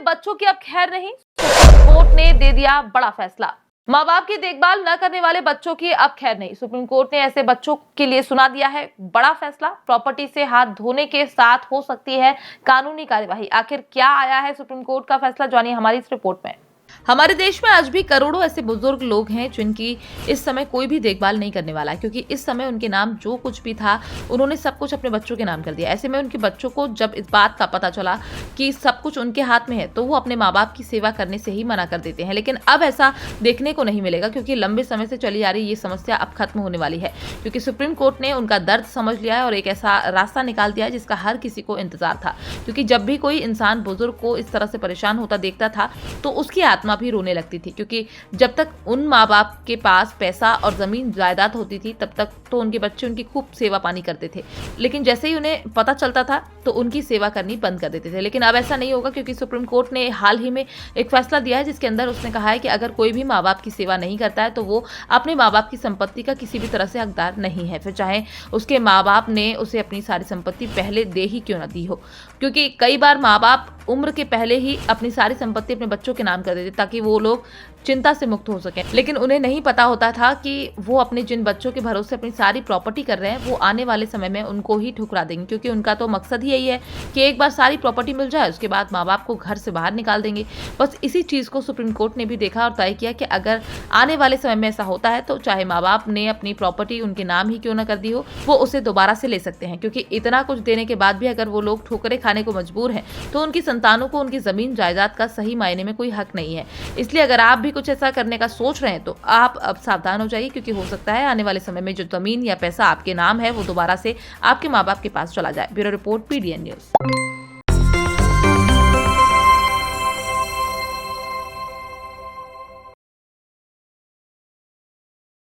बच्चों की अब खैर नहीं, सुप्रीम कोर्ट ने दे दिया बड़ा फैसला। माँ बाप की देखभाल न करने वाले बच्चों की अब खैर नहीं। सुप्रीम कोर्ट ने ऐसे बच्चों के लिए सुना दिया है बड़ा फैसला। प्रॉपर्टी से हाथ धोने के साथ हो सकती है कानूनी कार्यवाही। आखिर क्या आया है सुप्रीम कोर्ट का फैसला, जानिए हमारी इस रिपोर्ट में। हमारे देश में आज भी करोड़ों ऐसे बुजुर्ग लोग हैं जिनकी इस समय कोई भी देखभाल नहीं करने वाला है, क्योंकि इस समय उनके नाम जो कुछ भी था उन्होंने सब कुछ अपने बच्चों के नाम कर दिया। ऐसे में उनके बच्चों को जब इस बात का पता चला कि सब कुछ उनके हाथ में है तो वो अपने माँ बाप की सेवा करने से ही मना कर देते हैं। लेकिन अब ऐसा देखने को नहीं मिलेगा, क्योंकि लंबे समय से चली आ रही ये समस्या अब खत्म होने वाली है, क्योंकि सुप्रीम कोर्ट ने उनका दर्द समझ लिया है और एक ऐसा रास्ता निकाल दिया है जिसका हर किसी को इंतजार था। क्योंकि जब भी कोई इंसान बुजुर्ग को इस तरह से परेशान होता देखता था तो उसकी आत्मा भी रोने लगती थी, क्योंकि जब तक उन माँ बाप के पास पैसा और जमीन जायदाद होती थी तब तक तो उनके बच्चे उनकी खूब सेवा पानी करते थे, लेकिन जैसे ही उन्हें पता चलता था तो उनकी सेवा करनी बंद कर देते थे। लेकिन अब ऐसा नहीं होगा, क्योंकि सुप्रीम कोर्ट ने हाल ही में एक फैसला दिया है जिसके अंदर उसने कहा है कि अगर कोई भी माँ बाप की सेवा नहीं करता है तो वो अपने माँ बाप की संपत्ति का किसी भी तरह से हकदार नहीं है, फिर चाहे उसके माँ बाप ने उसे अपनी सारी संपत्ति पहले दे ही क्यों न दी हो। क्योंकि कई बार माँ बाप उम्र के पहले ही अपनी सारी संपत्ति अपने बच्चों के नाम कर देते ताकि वो लोग चिंता से मुक्त हो सके, लेकिन उन्हें नहीं पता होता था कि वो अपने जिन बच्चों के भरोसे अपनी सारी प्रॉपर्टी कर रहे हैं वो आने वाले समय में उनको ही ठुकरा देंगे, क्योंकि उनका तो मकसद ही यही है कि एक बार सारी प्रॉपर्टी मिल जाए उसके बाद माँ बाप को घर से बाहर निकाल देंगे। बस इसी चीज को सुप्रीम कोर्ट ने भी देखा और तय किया कि अगर आने वाले समय में ऐसा होता है तो चाहे माँ बाप ने अपनी प्रॉपर्टी उनके नाम ही क्यों न कर दी हो, वो उसे दोबारा से ले सकते हैं, क्योंकि इतना कुछ देने के बाद भी अगर वो लोग ठोकरें खाने को मजबूर हैं तो उनकी संतानों को उनकी जमीन जायदाद का सही मायने में कोई हक नहीं है। इसलिए अगर आप भी कुछ ऐसा करने का सोच रहे हैं तो आप अब सावधान हो जाइए, क्योंकि हो सकता है आने वाले समय में जो जमीन या पैसा आपके नाम है वो दोबारा से आपके माँ बाप के पास चला जाए। Bureau report, PDN news.